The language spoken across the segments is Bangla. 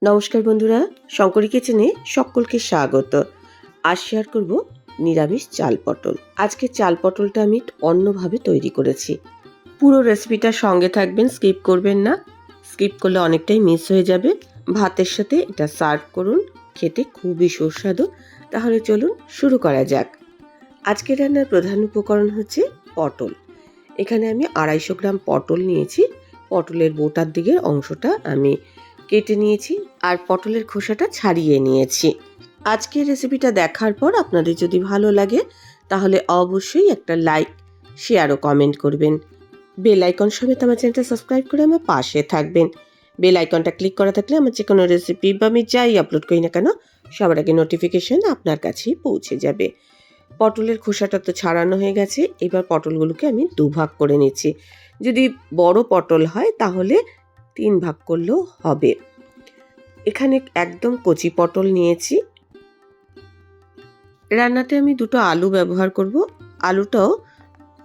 নমস্কার বন্ধুরা, শঙ্করী কিচেনে সকলকে স্বাগত। আজ শেয়ার করব নিরামিষ চাল পটল। আজকে চাল পটলটা আমি অন্যভাবে তৈরি করেছি। পুরো রেসিপিটা সঙ্গে থাকবেন, স্কিপ করবেন না। স্কিপ করলে অনেকটাই মিস হয়ে যাবে। ভাতের সাথে এটা সার্ভ করুন, খেতে খুবই সুস্বাদু। তাহলে চলুন শুরু করা যাক। আজকের রান্নার প্রধান উপকরণ হচ্ছে পটল। এখানে আমি 250 গ্রাম পটল নিয়েছি। পটলের বোটার দিকের অংশটা আমি কেটে নিয়েছি আর পটলের খোসাটা ছাড়িয়ে নিয়েছি। আজকের রেসিপিটা দেখার পর আপনাদের যদি ভালো লাগে তাহলে অবশ্যই একটা লাইক, শেয়ার ও কমেন্ট করবেন। বেল আইকন সমেত আমার চ্যানেলটা সাবস্ক্রাইব করে আমার পাশে থাকবেন। বেল আইকনটা ক্লিক করা থাকলে আমার যে কোনো রেসিপি বা আমি যাই আপলোড করি না কেন সবার আগে নোটিফিকেশন আপনার কাছেই পৌঁছে যাবে। পটলের খোসাটা তো ছাড়ানো হয়ে গেছে। এবার পটলগুলোকে আমি 2 ভাগ করে নিচ্ছি। যদি বড় পটল হয় তাহলে 3 ভাগ করলেও হবে। এখানে একদম কচি পটল নিয়েছি। রান্নাতে আমি 2টো আলু ব্যবহার করব। আলুটাও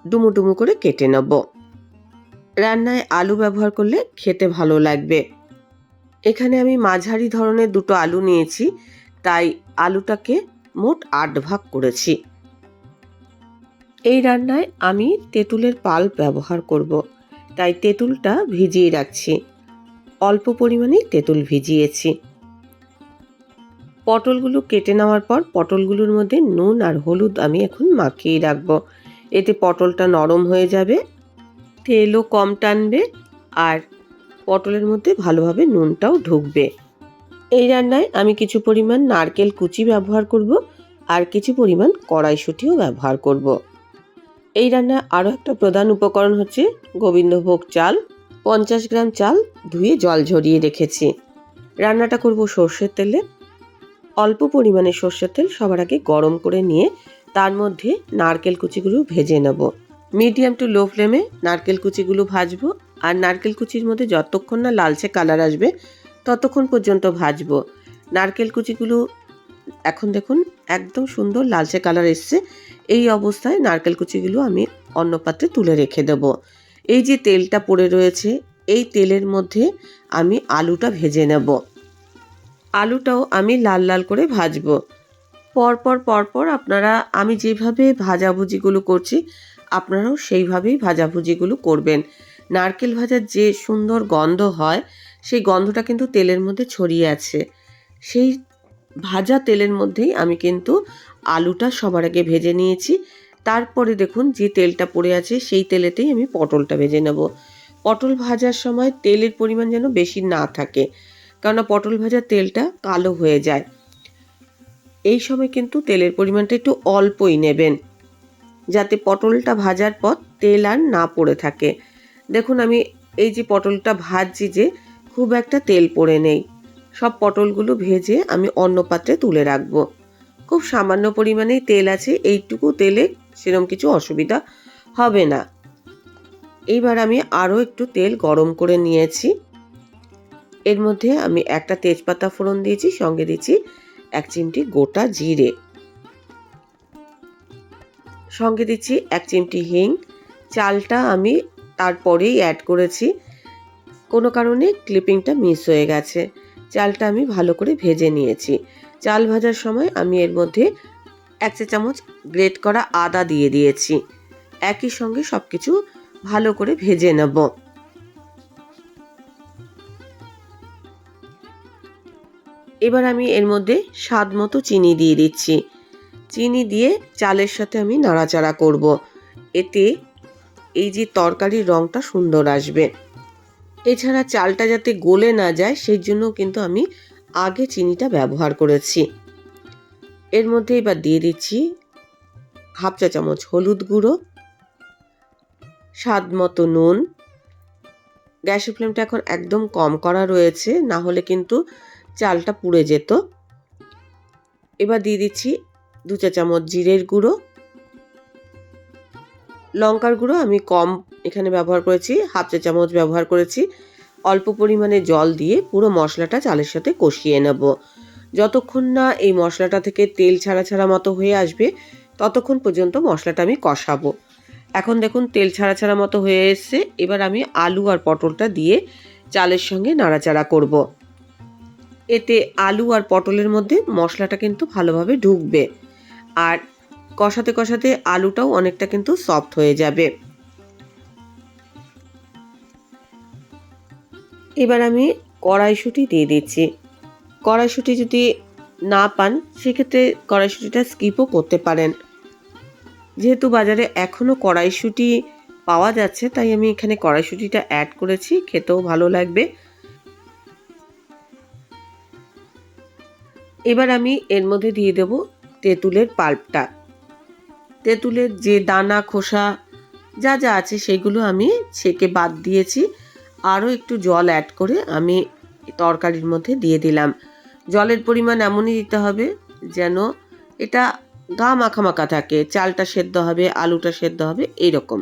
ডুমো ডুমো করে কেটে নেব। রান্নায় আলু ব্যবহার করলে খেতে ভালো লাগবে। এখানে আমি মাঝারি ধরনের 2টো আলু নিয়েছি, তাই আলুটাকে মোট 8 ভাগ করেছি। এই রান্নায় আমি তেঁতুলের পাল্প ব্যবহার করব, তাই তেঁতুলটা ভিজিয়ে রাখছি। অল্প পরিমাণেই তেঁতুল ভিজিয়েছি। পটলগুলো কেটে নেওয়ার পর পটলগুলোর মধ্যে নুন আর হলুদ আমি এখন মাখিয়ে রাখবো। এতে পটলটা নরম হয়ে যাবে, তেলও কম টানবে আর পটলের মধ্যে ভালোভাবে নুনটাও ঢুকবে। এই রান্নায় আমি কিছু পরিমাণ নারকেল কুচি ব্যবহার করব আর কিছু পরিমাণ কড়াইশুঁটিও ব্যবহার করব। এই রান্নায় আরও একটা প্রধান উপকরণ হচ্ছে গোবিন্দভোগ চাল। 50 গ্রাম চাল ধুয়ে জল ঝরিয়ে রেখেছি। রান্নাটা করব সর্ষের তেলে। অল্প পরিমাণে সর্ষের তেল সবার আগে গরম করে নিয়ে তার মধ্যে নারকেল কুচিগুলো ভেজে নেব। মিডিয়াম টু লো ফ্লেমে নারকেল কুচিগুলো ভাজবো আর নারকেল কুচির মধ্যে যতক্ষণ না লালচে কালার আসবে ততক্ষণ পর্যন্ত ভাজবো। নারকেল কুচিগুলো এখন দেখুন একদম সুন্দর লালচে কালার এসছে। এই অবস্থায় নারকেল কুচিগুলো আমি অন্য পাত্রে তুলে রেখে দেব। এই যে তেলটা পড়ে রয়েছে এই তেলের মধ্যে আমি আলুটা ভেজে নেব। আলুটাও আমি লাল লাল করে ভাজবো। পরপর আপনারা আমি যেভাবে ভাজাভুজিগুলো করছি আপনারাও সেইভাবেই ভাজাভুজিগুলো করবেন। নারকেল ভাজার যে সুন্দর গন্ধ হয় সেই গন্ধটা কিন্তু তেলের মধ্যে ছড়িয়ে আছে। সেই ভাজা তেলের মধ্যেই আমি কিন্তু আলুটা সবার আগে ভেজে নিয়েছি। তারপরে দেখুন যে তেলটা পড়ে আছে সেই তেলেতেই আমি পটলটা ভেজে নেব। পটল ভাজার সময় তেলের পরিমাণ যেন বেশি না থাকে, কেননা পটল ভাজার তেলটা কালো হয়ে যায়। এই সময় কিন্তু তেলের পরিমাণটা একটু অল্পই নেবেন, যাতে পটলটা ভাজার পর তেল আর না পড়ে থাকে। দেখুন আমি এই যে পটলটা ভাজছি যে খুব একটা তেল পড়ে নেই। সব পটলগুলো ভেজে আমি অন্য পাত্রে তুলে রাখবো। খুব সামান্য পরিমাণেই তেল আছে, এইটুকু তেলে সেরকম কিছু অসুবিধা হবে না। এইবার আমি আরও একটু তেল গরম করে নিয়েছি। এর মধ্যে আমি একটা তেজপাতা ফোড়ন দিয়েছি, সঙ্গে দিয়েছি 1 চিমটি গোটা জিরে, সঙ্গে দিচ্ছি 1 চিমটি হিং। চালটা আমি তারপরেই অ্যাড করেছি, কোনো কারণে ক্লিপিংটা মিস হয়ে গেছে। চালটা আমি ভালো করে ভেজে নিয়েছি। চাল ভাজার সময় আমি এর মধ্যে 1 চা চামচ গ্রেট করা আদা দিয়ে দিয়েছি। একই সঙ্গে সব কিছু ভালো করে ভেজে নেব। এবার আমি এর মধ্যে স্বাদ মতো চিনি দিয়ে দিচ্ছি। চিনি দিয়ে চালের সাথে আমি নাড়াচাড়া করব। এতে এই যে তরকারির রঙটা সুন্দর আসবে। এছাড়া চালটা যাতে গলে না যায় সেই জন্য কিন্তু আমি আগে চিনিটা ব্যবহার করেছি। এর মধ্যে এবার দিয়ে দিচ্ছি 1/2 চা চামচ হলুদ গুঁড়ো, স্বাদ মতো নুন। গ্যাসের ফ্লেমটা এখন একদম কম করা রয়েছে, না হলে কিন্তু চালটা পুড়ে যেত। এবার দিয়ে দিচ্ছি 2 চা চামচ জিরের গুঁড়ো। লঙ্কার গুঁড়ো আমি কম এখানে ব্যবহার করেছি, 1/2 চা চামচ ব্যবহার করেছি। অল্প পরিমাণে জল দিয়ে পুরো মশলাটা চালের সাথে কষিয়ে নেব। যতক্ষণ না এই মশলাটা থেকে তেল ছাড়া ছাড়া মতো হয়ে আসবে ততক্ষণ পর্যন্ত মশলাটা আমি কষাবো। এখন দেখুন তেল ছাড়া ছাড়া মতো হয়ে এসছে। এবার আমি আলু আর পটলটা দিয়ে চালের সঙ্গে নাড়াচাড়া করব। এতে আলু আর পটলের মধ্যে মশলাটা কিন্তু ভালোভাবে ঢুকবে, আর কষাতে কষাতে আলুটাও অনেকটা কিন্তু সফট হয়ে যাবে। এবার আমি কড়াইশুঁটি দিয়ে দিচ্ছি। কড়াইশুঁটি যদি না পান সেক্ষেত্রে কড়াইশুঁটিটা স্কিপও করতে পারেন। যেহেতু বাজারে এখনও কড়াইশুঁটি পাওয়া যাচ্ছে তাই আমি এখানে কড়াইশুঁটিটা অ্যাড করেছি, খেতেও ভালো লাগবে। এবার আমি এর মধ্যে দিয়ে দেব তেঁতুলের পাল্পটা। তেঁতুলের যে দানা খোসা যা যা আছে সেগুলো আমি ছেঁকে বাদ দিয়েছি। আরও একটু জল অ্যাড করে আমি তরকারির মধ্যে দিয়ে দিলাম। জলের পরিমাণ এমনই দিতে হবে যেন এটা গা মাখা মাখা থাকে, চালটা সেদ্ধ হবে, আলুটা সেদ্ধ হবে, এইরকম।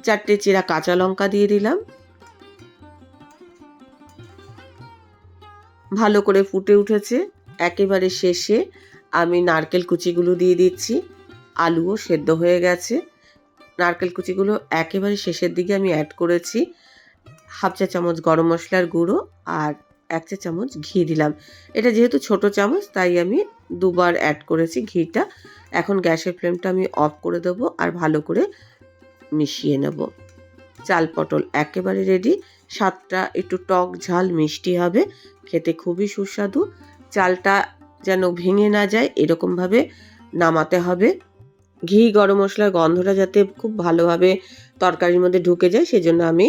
4টে চিরা কাঁচা লঙ্কা দিয়ে দিলাম। ভালো করে ফুটে উঠেছে। একেবারে শেষে আমি নারকেল কুচিগুলো দিয়ে দিচ্ছি। আলুও সেদ্ধ হয়ে গেছে। নারকেল কুচিগুলো একেবারে শেষের দিকে আমি অ্যাড করেছি। 1/2 চা চামচ গরম মশলার গুঁড়ো আর 1 চা চামচ ঘি দিলাম। এটা যেহেতু ছোট চামচ তাই আমি দুবার অ্যাড করেছি ঘিটা। এখন গ্যাসের ফ্লেমটা আমি অফ করে দেবো আর ভালো করে মিশিয়ে নেব। চাল পটল একেবারে রেডি। স্বাদটা একটু টক ঝাল মিষ্টি হবে, খেতে খুবই সুস্বাদু। চালটা যেন ভেঙে না যায় এরকমভাবে নামাতে হবে। ঘি গরম মশলার গন্ধটা যাতে খুব ভালোভাবে তরকারির মধ্যে ঢুকে যায় সেজন্য আমি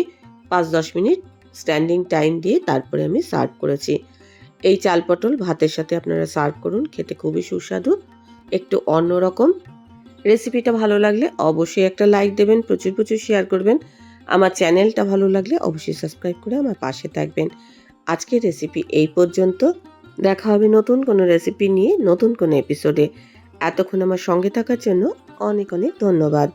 5-10 মিনিট স্ট্যান্ডিং টাইম দিয়ে তারপরে আমি সার্ভ করেছি। এই চাল পটল ভাতের সাথে আপনারা সার্ভ করুন, খেতে খুবই সুস্বাদু, একটু অন্যরকম। রেসিপিটা ভালো লাগলে অবশ্যই একটা লাইক দেবেন, প্রচুর প্রচুর শেয়ার করবেন। আমার চ্যানেলটা ভালো লাগলে অবশ্যই সাবস্ক্রাইব করে আমার পাশে থাকবেন। আজকের রেসিপি এই পর্যন্ত। দেখা হবে নতুন কোনো রেসিপি নিয়ে নতুন কোনো এপিসোডে। এতক্ষণ আমার সঙ্গে থাকার জন্য অনেক অনেক ধন্যবাদ।